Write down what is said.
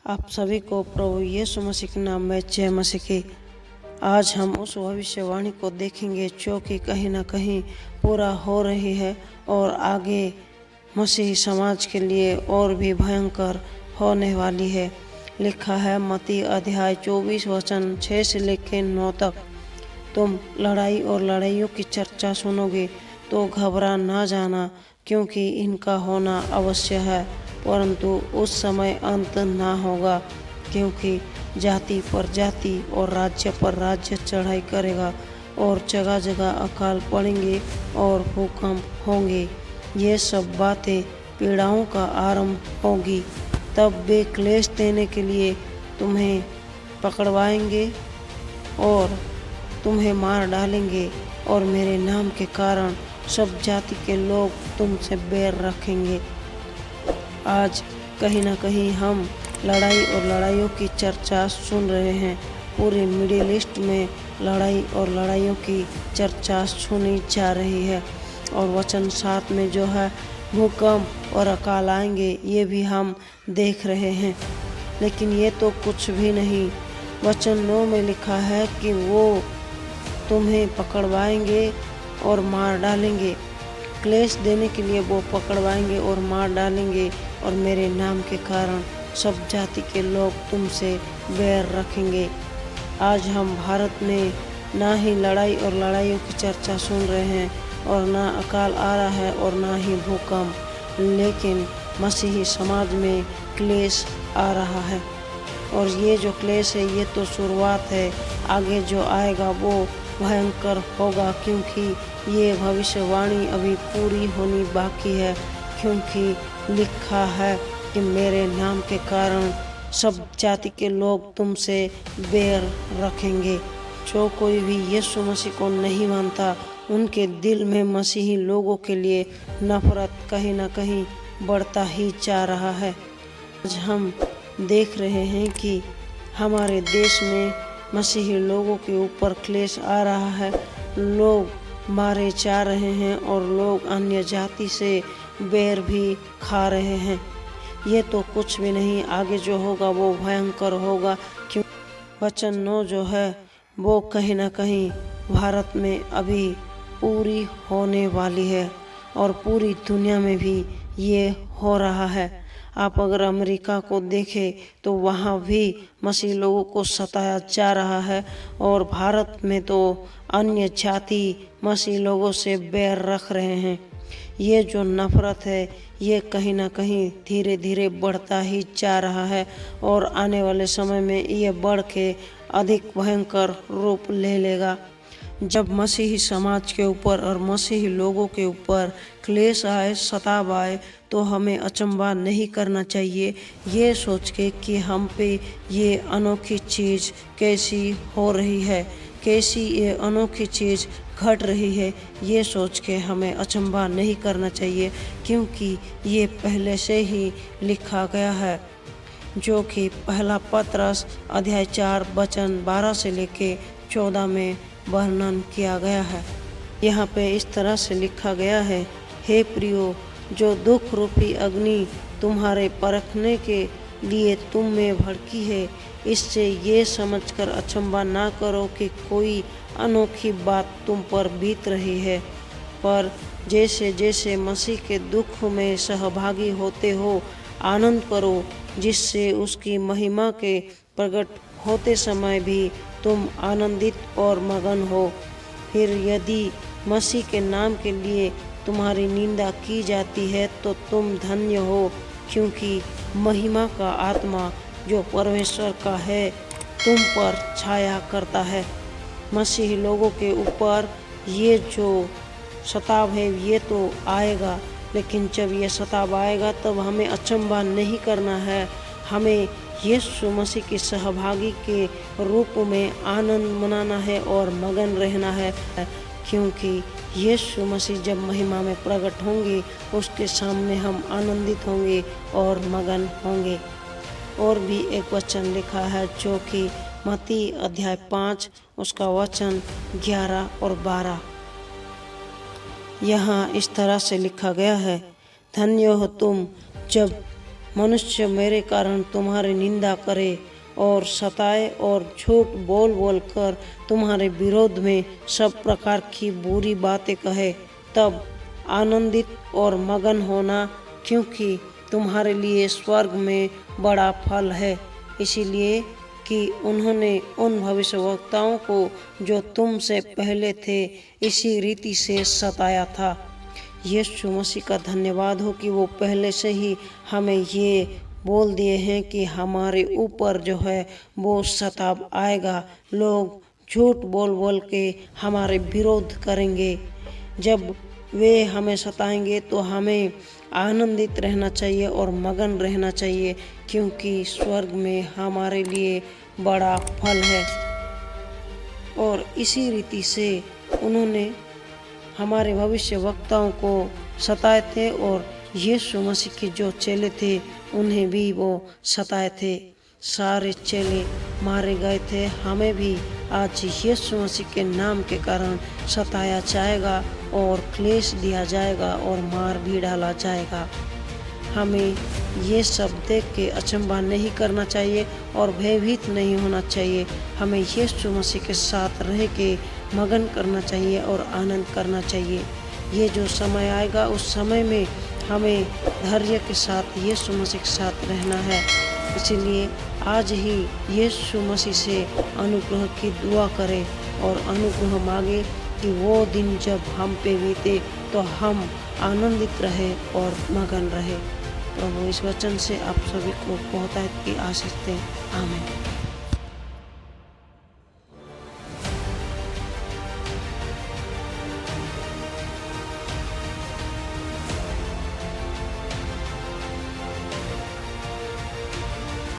आप सभी को प्रभु यीशु मसीह के नाम में जय मसीह की। आज हम उस भविष्यवाणी को देखेंगे जो कि कहीं ना कहीं पूरा हो रही है और आगे मसीही समाज के लिए और भी भयंकर होने वाली है। लिखा है मत्ती अध्याय 24 वचन 6 से लेकर 9 तक। तुम लड़ाई और लड़ाइयों की चर्चा सुनोगे तो घबरा ना जाना, क्योंकि इनका होना अवश्य है, परंतु उस समय अंत ना होगा। क्योंकि जाति पर जाति और राज्य पर राज्य चढ़ाई करेगा और जगह जगह अकाल पड़ेंगे और भूकंप होंगे। ये सब बातें पीड़ाओं का आरंभ होगी। तब वे क्लेश देने के लिए तुम्हें पकड़वाएंगे और तुम्हें मार डालेंगे, और मेरे नाम के कारण सब जाति के लोग तुमसे बैर रखेंगे। आज कहीं ना कहीं हम लड़ाई और लड़ाइयों की चर्चा सुन रहे हैं। पूरे मिडिल ईस्ट में लड़ाई और लड़ाइयों की चर्चा सुनी जा रही है। और वचन 7 में जो है भूकंप और अकाल आएंगे, ये भी हम देख रहे हैं। लेकिन ये तो कुछ भी नहीं। वचन 9 में लिखा है कि वो तुम्हें पकड़वाएंगे और मार डालेंगे। क्लेश देने के लिए वो पकड़वाएंगे और मार डालेंगे, और मेरे नाम के कारण सब जाति के लोग तुमसे बैर रखेंगे। आज हम भारत में ना ही लड़ाई और लड़ाइयों की चर्चा सुन रहे हैं और ना अकाल आ रहा है और ना ही भूकंप, लेकिन मसीही समाज में क्लेश आ रहा है। और ये जो क्लेश है ये तो शुरुआत है, आगे जो आएगा वो भयंकर होगा, क्योंकि ये भविष्यवाणी अभी पूरी होनी बाकी है। क्योंकि लिखा है कि मेरे नाम के कारण सब जाति के लोग तुमसे बैर रखेंगे। जो कोई भी यीशु मसीह को नहीं मानता, उनके दिल में मसीही लोगों के लिए नफरत कहीं ना कहीं बढ़ता ही जा रहा है। आज हम देख रहे हैं कि हमारे देश में मसीही लोगों के ऊपर क्लेश आ रहा है। लोग मारे जा रहे हैं और लोग अन्य जाति से बैर भी खा रहे हैं। ये तो कुछ भी नहीं, आगे जो होगा वो भयंकर होगा। क्यों वचन 9 जो है वो कहीं ना कहीं भारत में अभी पूरी होने वाली है और पूरी दुनिया में भी ये हो रहा है। आप अगर अमेरिका को देखें तो वहाँ भी मसीह लोगों को सताया जा रहा है, और भारत में तो अन्य जाति मसीह लोगों से बैर रख रहे हैं। ये जो नफरत है ये कहीं ना कहीं धीरे धीरे बढ़ता ही जा रहा है, और आने वाले समय में ये बढ़ के अधिक भयंकर रूप ले लेगा। जब मसीही समाज के ऊपर और मसीही लोगों के ऊपर क्लेश आए, सताव आए, तो हमें अचंभा नहीं करना चाहिए ये सोच के कि हम पे ये अनोखी चीज़ कैसी हो रही है, कैसी ये अनोखी चीज़ घट रही है। ये सोच के हमें अचंभा नहीं करना चाहिए, क्योंकि ये पहले से ही लिखा गया है, जो कि पहला पतरस अध्याय 4 वचन 12 से लेके 14 में वर्णन किया गया है। यहाँ पे इस तरह से लिखा गया है, हे प्रियो, जो दुख रूपी अग्नि तुम्हारे परखने के लिए तुम में भड़की है, इससे ये समझकर अचंभा ना करो कि कोई अनोखी बात तुम पर बीत रही है, पर जैसे जैसे मसीह के दुख में सहभागी होते हो आनंद करो, जिससे उसकी महिमा के प्रकट होते समय भी तुम आनंदित और मगन हो। फिर यदि मसीह के नाम के लिए तुम्हारी निंदा की जाती है तो तुम धन्य हो, क्योंकि महिमा का आत्मा जो परमेश्वर का है तुम पर छाया करता है। मसीही लोगों के ऊपर ये जो सताव है ये तो आएगा, लेकिन जब ये सताव आएगा तब हमें अचंभा नहीं करना है। हमें यीशु मसीह के सहभागी के रूप में आनंद मनाना है और मगन रहना है, क्योंकि यीशु मसीह जब महिमा में प्रकट होंगे उसके सामने हम आनंदित होंगे और मगन होंगे। और भी एक वचन लिखा है जो कि मत्ती अध्याय 5 उसका वचन 11 और 12। यहाँ इस तरह से लिखा गया है, धन्य हो तुम जब मनुष्य मेरे कारण तुम्हारी निंदा करे और सताए और झूठ बोल बोल कर तुम्हारे विरोध में सब प्रकार की बुरी बातें कहे, तब आनंदित और मगन होना, क्योंकि तुम्हारे लिए स्वर्ग में बड़ा फल है। इसीलिए कि उन्होंने उन भविष्यवक्ताओं को जो तुमसे पहले थे इसी रीति से सताया था। यीशु मसीह का धन्यवाद हो कि वो पहले से ही हमें ये बोल दिए हैं कि हमारे ऊपर जो है वो सताव आएगा। लोग झूठ बोल बोल के हमारे विरोध करेंगे। जब वे हमें सताएंगे तो हमें आनंदित रहना चाहिए और मगन रहना चाहिए, क्योंकि स्वर्ग में हमारे लिए बड़ा फल है। और इसी रीति से उन्होंने हमारे भविष्यवक्ताओं को सताए थे और यीशु मसीह के जो चेले थे उन्हें भी वो सताए थे। सारे चेले मारे गए थे। हमें भी आज यीशु मसीह के नाम के कारण सताया जाएगा और क्लेश दिया जाएगा और मार भी डाला जाएगा। हमें ये सब देख के अचंभा नहीं करना चाहिए और भयभीत नहीं होना चाहिए। हमें यीशु मसीह के साथ रह के मगन करना चाहिए और आनंद करना चाहिए। ये जो समय आएगा उस समय में हमें धैर्य के साथ यीशु मसीह के साथ रहना है। इसीलिए आज ही यीशु मसीह से अनुग्रह की दुआ करें और अनुग्रह मांगे कि वो दिन जब हम पे बीते तो हम आनंदित रहे और मगन रहे। प्रभु इस वचन से आप सभी को बहुत की आशीष दें। आमीन।